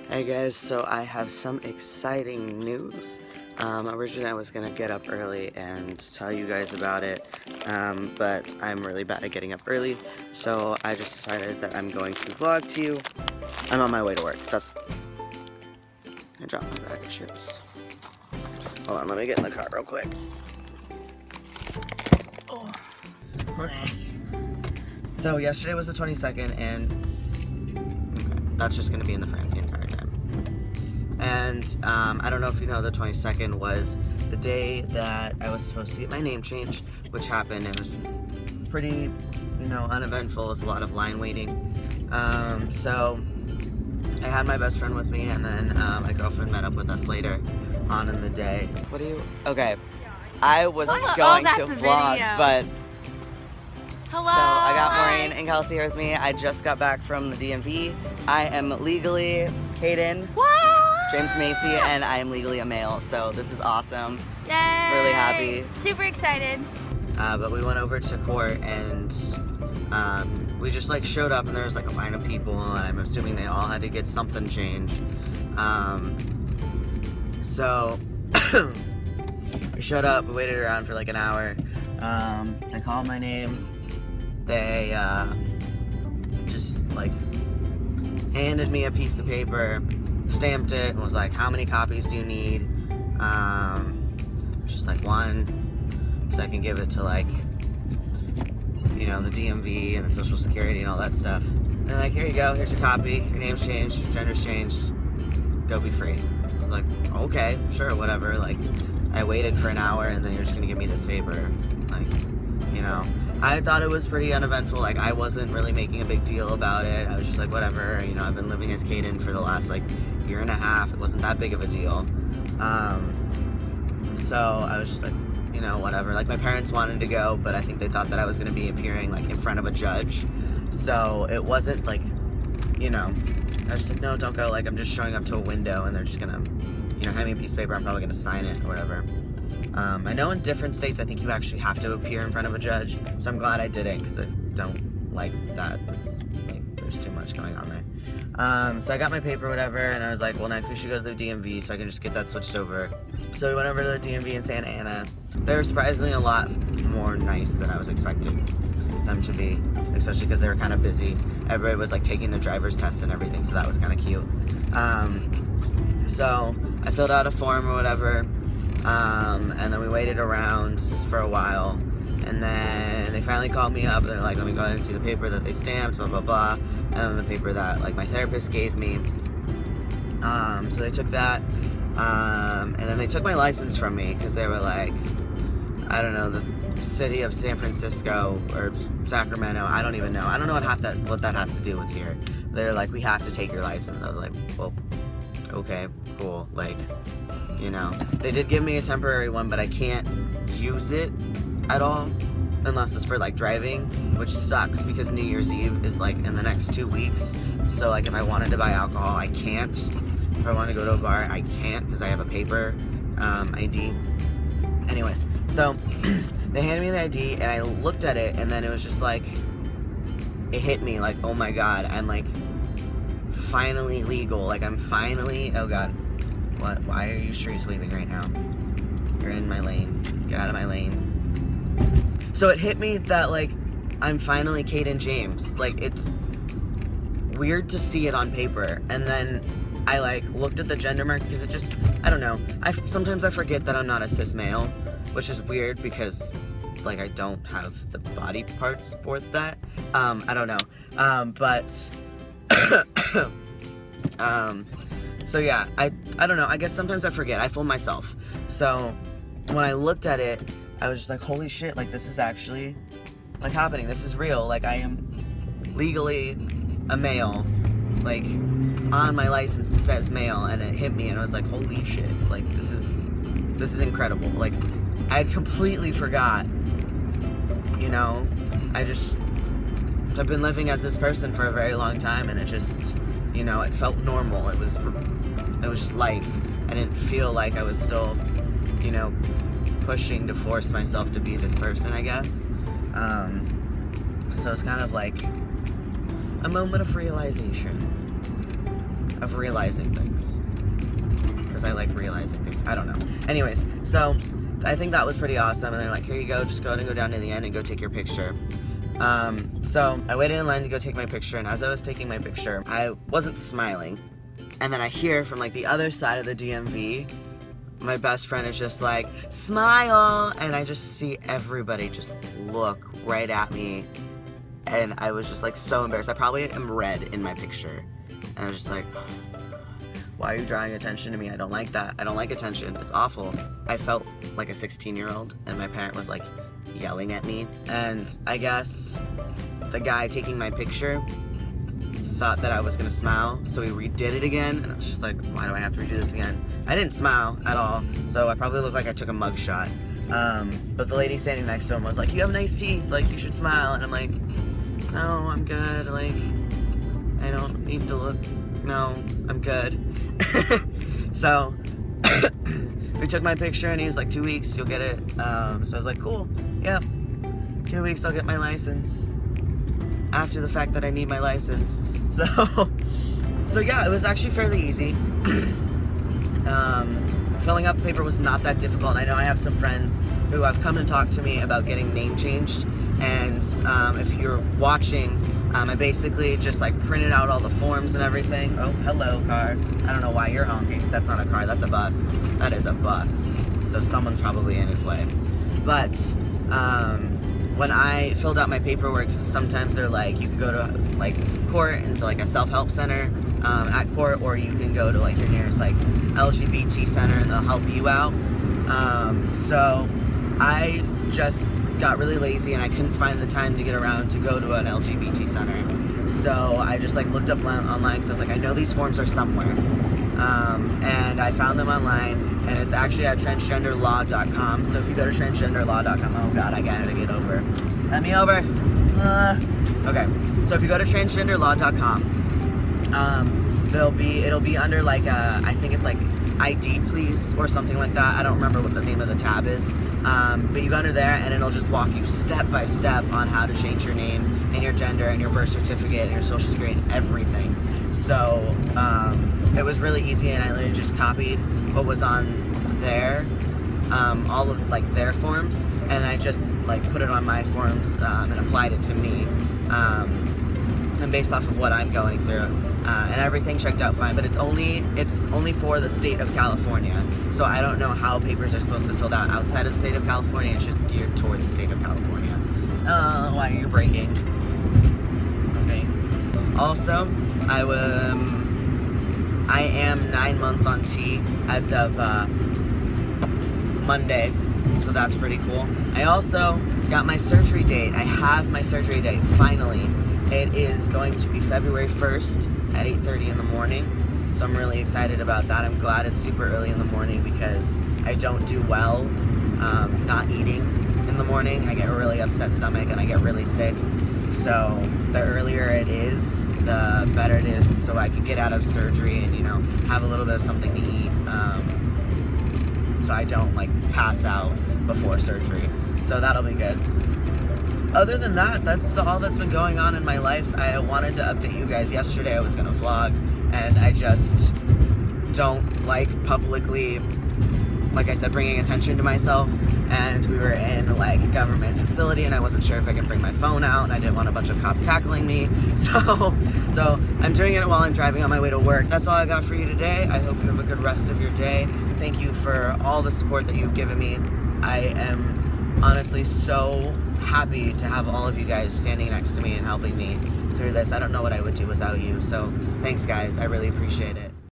Hey guys, so I have some exciting news. Originally I was gonna get up early and tell you guys about it, but I'm really bad at getting up early, so I just decided that I'm going to vlog to you. I'm on my way to work. I dropped my bag of chips. Hold on, let me get in the car real quick. Oh. So yesterday was the 22nd, and that's just gonna be in the frame the entire time. And I don't know if you know, the 22nd was the day that I was supposed to get my name changed, which happened. It was pretty, uneventful. It was a lot of line waiting. So I had my best friend with me, and then my girlfriend met up with us later on in the day. Okay, I was going to vlog, but hello. So I got Maureen and Kelsey here with me. I just got back from the DMV. I am legally Caden, James Macy, and I am legally a male, so this is awesome. Yay! Really happy. Super excited. But we went over to court, and we just showed up, and there was a line of people, and I'm assuming they all had to get something changed. So we showed up, we waited around for an hour. They called my name. They just handed me a piece of paper, stamped it, and was like, how many copies do you need? Just one, so I can give it to the DMV and the Social Security and all that stuff. And they're like, here you go, here's your copy, your name's changed, your gender's changed, go be free. I was like, okay, sure, whatever. I waited for an hour, and then you're just gonna give me this paper. I thought it was pretty uneventful. I wasn't really making a big deal about it. I was just whatever. I've been living as Caden for the last year and a half. It wasn't that big of a deal. So I was just whatever. My parents wanted to go, but I think they thought that I was going to be appearing in front of a judge. So it wasn't I was just no, don't go. I'm just showing up to a window, and they're just gonna hand me a piece of paper. I'm probably gonna sign it or whatever. I know in different states, I think you actually have to appear in front of a judge, so I'm glad I didn't, because I don't like that. It's there's too much going on there. So I got my paper, whatever, and I was like, well, next we should go to the DMV, so I can just get that switched over. So we went over to the DMV in Santa Ana. They were surprisingly a lot more nice than I was expecting them to be, especially because they were kind of busy. Everybody was taking their driver's test and everything, so that was kind of cute. So I filled out a form or whatever. And then we waited around for a while, and then they finally called me up, and they're like, let me go ahead and see the paper that they stamped, blah, blah, blah, and then the paper that, my therapist gave me. So they took that, and then they took my license from me, because they were like, I don't know, the city of San Francisco, or Sacramento, I don't even know. I don't know what that has to do with here. They're like, we have to take your license. I was like, well, okay, cool, they did give me a temporary one, but I can't use it at all unless it's for driving, which sucks because New Year's Eve is in the next 2 weeks. So if I wanted to buy alcohol, I can't. If I want to go to a bar, I can't because I have a paper ID. Anyways, so they handed me the ID, and I looked at it, and then it was just it hit me oh my god, I'm finally legal. I'm finally, oh god. What? Why are you street sweeping right now? You're in my lane. Get out of my lane. So it hit me that, I'm finally Caden James. It's weird to see it on paper. And then I, looked at the gender mark, because it just, I don't know. Sometimes I forget that I'm not a cis male, which is weird because, I don't have the body parts for that. I don't know. So yeah, I don't know, I guess sometimes I forget, I fool myself. So when I looked at it, I was just holy shit, this is actually, happening, this is real, I am legally a male, on my license it says male, and it hit me, and I was holy shit, this is incredible, I had completely forgot, I've been living as this person for a very long time, and it just, it felt normal. It was just life. I didn't feel like I was still, pushing to force myself to be this person, I guess. So it's kind of a moment of realization. of realizing things. Because I like realizing things. I don't know. Anyways, so I think that was pretty awesome. And they're like, here you go, just go down to the end and go take your picture. So I waited in line to go take my picture, and as I was taking my picture, I wasn't smiling. And then I hear from like the other side of the DMV, my best friend is just like, smile! And I just see everybody just look right at me. And I was just like so embarrassed. I probably am red in my picture. And I was just like, why are you drawing attention to me? I don't like that. I don't like attention. It's awful. I felt like a 16-year-old, and my parent was like yelling at me. And I guess the guy taking my picture thought that I was gonna smile, so he redid it again, and I was just like, why do I have to redo this again? I didn't smile at all, so I probably looked like I took a mugshot. But the lady standing next to him was like, you have nice teeth, like, you should smile. And I'm like, no, I'm good, like, I don't need to look, no, I'm good. So, we took my picture, and he was like, 2 weeks, you'll get it. So I was like, cool, yeah, 2 weeks, I'll get my license. After the fact that I need my license. So yeah, it was actually fairly easy. Filling out the paper was not that difficult. I know I have some friends who have come to talk to me about getting name changed. And if you're watching, I basically just like printed out all the forms and everything. Oh, hello, car. I don't know why you're honking. That's not a car, that's a bus. That is a bus. So someone's probably in its way. But, when I filled out my paperwork, sometimes they're like, you can go to like court and to like a self-help center at court, or you can go to like your nearest like LGBT center and they'll help you out. So I just got really lazy and I couldn't find the time to get around to go to an LGBT center. So I just like looked up online because I was like, I know these forms are somewhere. And I found them online, and it's actually at transgenderlaw.com. So if you go to transgenderlaw.com, oh god, I gotta get over. Let me over. Okay, so if you go to transgenderlaw.com, it'll be under like I think it's like ID please or something like that. I don't remember what the name of the tab is. But you go under there and it'll just walk you step by step on how to change your name and your gender and your birth certificate and your social security and everything. So it was really easy, and I literally just copied what was on there, all of like their forms, and I just like put it on my forms and applied it to me. And based off of what I'm going through, and everything checked out fine. But it's only for the state of California, so I don't know how papers are supposed to be filled out outside of the state of California. It's just geared towards the state of California. Why are you braking? Okay. Also, I am 9 months on T as of Monday, so that's pretty cool. I also got my surgery date. I have my surgery date finally. It is going to be February 1st at 8:30 in the morning, so I'm really excited about that. I'm glad it's super early in the morning because I don't do well not eating in the morning. I get a really upset stomach and I get really sick. So the earlier it is, the better it is, so I can get out of surgery and, you know, have a little bit of something to eat, so I don't like pass out before surgery. So that'll be good. Other than that, that's all that's been going on in my life. I wanted to update you guys. Yesterday I was gonna vlog, and I just don't like publicly, like I said, bringing attention to myself. And we were in like a government facility, and I wasn't sure if I could bring my phone out, and I didn't want a bunch of cops tackling me. So I'm doing it while I'm driving on my way to work. That's all I got for you today. I hope you have a good rest of your day. Thank you for all the support that you've given me. I am honestly so happy to have all of you guys standing next to me and helping me through this. I don't know what I would do without you. So thanks guys, I really appreciate it.